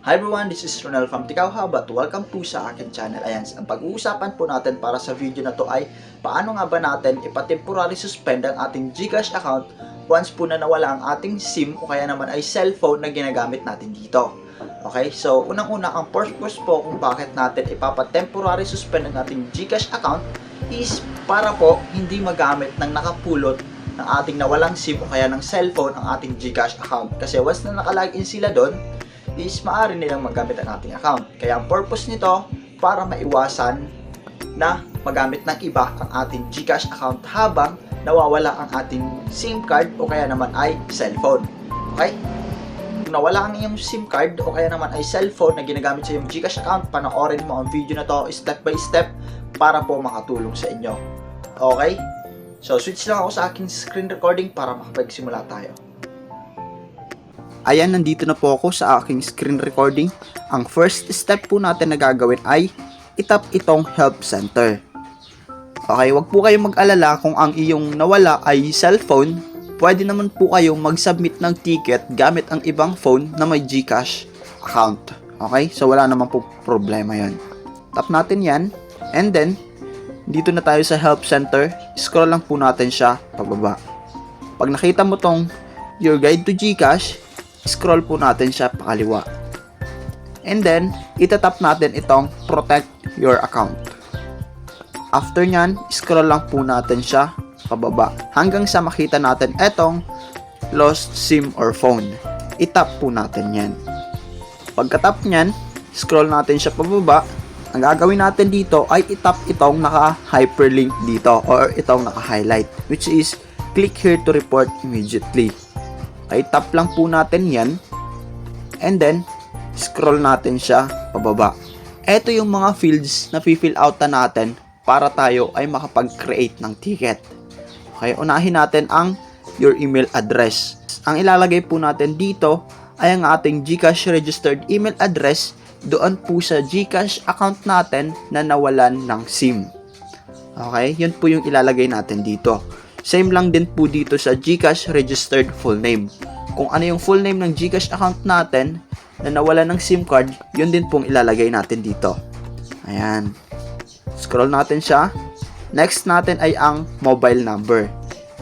Hi everyone, this is Ronel from Tikaw Habat. Welcome po sa akin channel. Ayan, ang pag-uusapan po natin para sa video na to ay paano nga ba natin ipa-temporary suspend ang ating GCash account once po na nawala ang ating SIM o kaya naman ay cellphone na ginagamit natin dito. Okay, so unang-una ang purpose po kung bakit natin ipapa-temporary suspend ang ating GCash account is para po hindi magamit ng nakapulot ng ating nawalang SIM o kaya ng cellphone ang ating GCash account. Kasi once na nakalagin sila doon, is maaari nilang magamit ang ating account. Kaya ang purpose nito, para maiwasan na magamit ng iba ang ating GCash account habang nawawala ang ating SIM card o kaya naman ay cellphone. Okay? Kung nawala ang iyong SIM card o kaya naman ay cellphone na ginagamit sa iyong GCash account, panoorin mo ang video na to step by step para po makatulong sa inyo. Okay? So, switch lang ako sa aking screen recording para makapagsimula tayo. Ayan, nandito na po ako sa aking screen recording. Ang first step po natin na gagawin ay itap itong help center. Okay, wag po kayong mag-alala kung ang iyong nawala ay cellphone. Pwede naman po kayong mag-submit ng ticket gamit ang ibang phone na may GCash account. Okay, so wala naman po problema yan. Tap natin yan. And then, dito na tayo sa help center. Scroll lang po natin siya pababa. Pag nakita mo tong your guide to GCash, scroll po natin siya pakaliwa. And then, itatap natin itong protect your account. After nyan, scroll lang po natin siya pababa hanggang sa makita natin itong lost SIM or phone. Itap po natin yan. Pagkatap nyan, scroll natin siya pababa. Ang gagawin natin dito ay itap itong naka-hyperlink dito or itong naka-highlight, which is click here to report immediately. Okay, tap lang po natin yan. And then, scroll natin siya pababa. Ito yung mga fields na fill out na natin para tayo ay makapag-create ng ticket. Okay, unahin natin ang your email address. Ang ilalagay po natin dito ay ang ating GCash registered email address doon po sa GCash account natin na nawalan ng SIM. Okay, yun po yung ilalagay natin dito. Same lang din po dito sa GCash registered full name. Kung ano yung full name ng GCash account natin na nawala ng SIM card, yun din pong ilalagay natin dito. Ayan. Scroll natin siya. Next natin ay ang mobile number.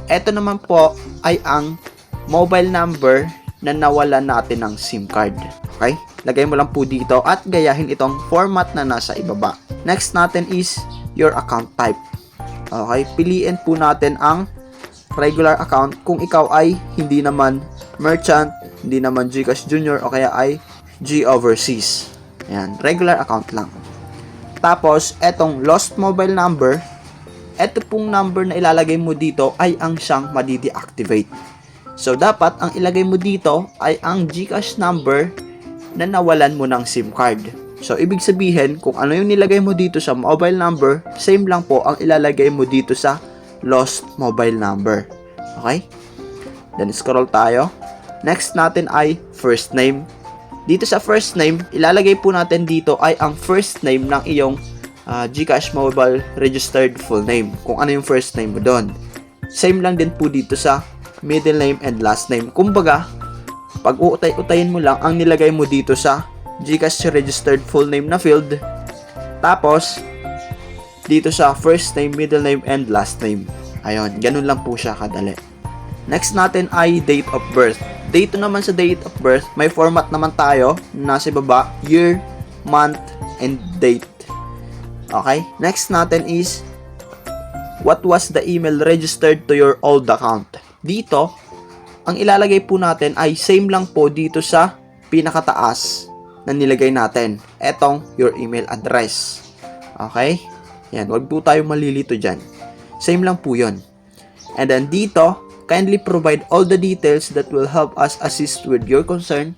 Ito naman po ay ang mobile number na nawala natin ng SIM card. Okay? Lagay mo lang po dito at gayahin itong format na nasa ibaba. Next natin is your account type. Okay? Piliin po natin ang regular account kung ikaw ay hindi naman merchant, hindi naman GCash Junior o kaya ay G Overseas. Ayan, regular account lang. Tapos, etong lost mobile number, eto pong number na ilalagay mo dito ay ang siyang madi-deactivate. So, dapat ang ilagay mo dito ay ang GCash number na nawalan mo ng SIM card. So, ibig sabihin, kung ano yung nilagay mo dito sa mobile number, same lang po ang ilalagay mo dito sa lost mobile number. Okay? Then, scroll tayo. Next natin ay first name. Dito sa first name, ilalagay po natin dito ay ang first name ng iyong GCash mobile registered full name. Kung ano yung first name mo doon. Same lang din po dito sa middle name and last name. Kumbaga, pag uutay-utayin mo lang ang nilagay mo dito sa GCash registered full name na field. Tapos, dito sa first name, middle name, and last name. Ayun, ganun lang po siya kadali. Next natin ay date of birth. Dito naman sa date of birth, may format naman tayo. Nasa baba, year, month, and date. Okay? Next natin is, what was the email registered to your old account? Dito, ang ilalagay po natin ay same lang po dito sa pinakataas na nilagay natin. Etong your email address. Okay? Yan, wag po tayo malilito dyan. Same lang po yun. And then dito, kindly provide all the details that will help us assist with your concern.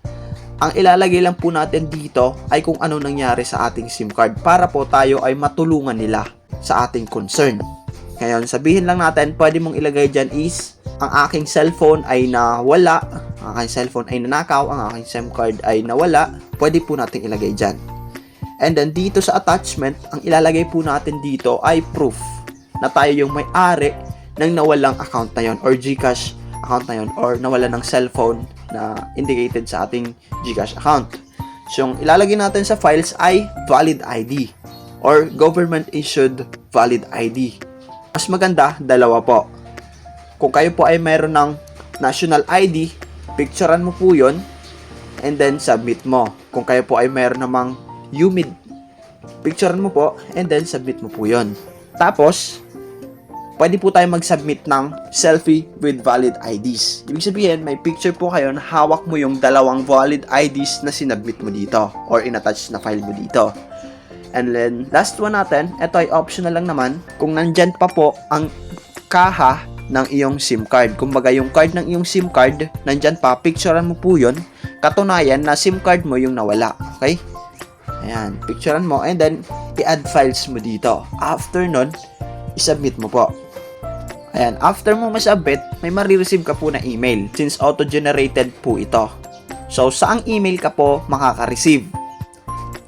Ang ilalagay lang po natin dito ay kung ano nangyari sa ating SIM card para po tayo ay matulungan nila sa ating concern. Ngayon, sabihin lang natin, pwede mong ilagay dyan is, ang aking cellphone ay nawala, ang aking cellphone ay nanakaw, ang aking SIM card ay nawala, pwede po natin ilagay dyan. And then dito sa attachment, ang ilalagay po natin dito ay proof na tayo yung may-ari ng nawalang account na yon or GCash account na yon or nawalan ng cellphone na indicated sa ating GCash account. So, yung ilalagay natin sa files ay valid ID or government-issued valid ID. Mas maganda, dalawa po. Kung kayo po ay mayroon ng national ID, picturean mo po yun and then submit mo. Kung kayo po ay mayroon namang UMID, picturean mo po and then submit mo po yun. Tapos, pwede po tayo mag-submit ng selfie with valid IDs. Ibig sabihin, may picture po kayo na hawak mo yung dalawang valid IDs na sinubmit mo dito or inattach na file mo dito. And then, last one natin, ito ay optional lang naman kung nandyan pa po ang kaha ng iyong SIM card. Kumbaga, yung card ng iyong SIM card, nandyan pa, picturean mo po yun. Katunayan na SIM card mo yung nawala. Okay? Ayan, picturean mo and then, i-add files mo dito. After nun, i-submit mo po. Ayan, after mo masubmit, may marireceive ka po na email since auto-generated po ito. So, saang email ka po makaka-receive?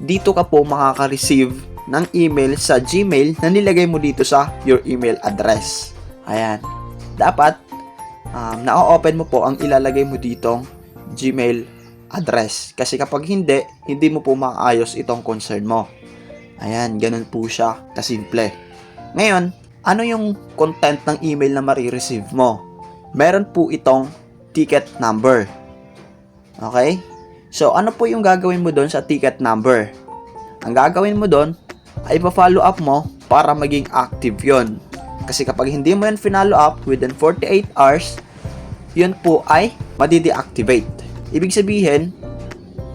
Dito ka po makaka-receive ng email sa Gmail na nilagay mo dito sa your email address. Ayan. Dapat, na-open mo po ang ilalagay mo ditong Gmail address. Kasi kapag hindi mo po maayos itong concern mo. Ayan, ganun po siya kasimple. Ngayon, ano yung content ng email na marireceive mo? Meron po itong ticket number. Okay? So, ano po yung gagawin mo doon sa ticket number? Ang gagawin mo doon ay pa-follow up mo para maging active yon. Kasi kapag hindi mo yan finalo up within 48 hours, yun po ay madi-deactivate. Ibig sabihin,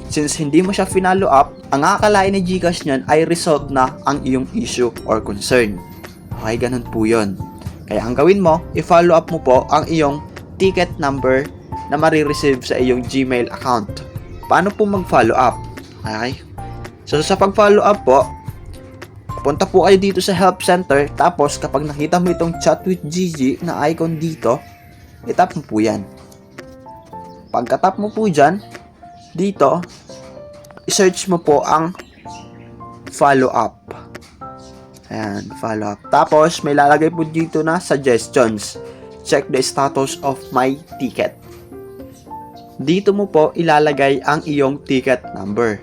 since hindi mo siya finalo up, ang akalain ni GCash niyan ay resolved na ang iyong issue or concern. Okay, ganun po yun. Kaya ang gawin mo, i-follow up mo po ang iyong ticket number na marireceive sa iyong Gmail account. Paano po mag-follow up? Okay? So, sa pag-follow up po, punta po kayo dito sa help center. Tapos, kapag nakita mo itong chat with GG na icon dito, itap mo po yan. Pagka-tap mo po dyan, dito, i-search mo po ang follow up. Ayan, follow up. Tapos, may lalagay po dito na suggestions. Check the status of my ticket. Dito mo po ilalagay ang iyong ticket number.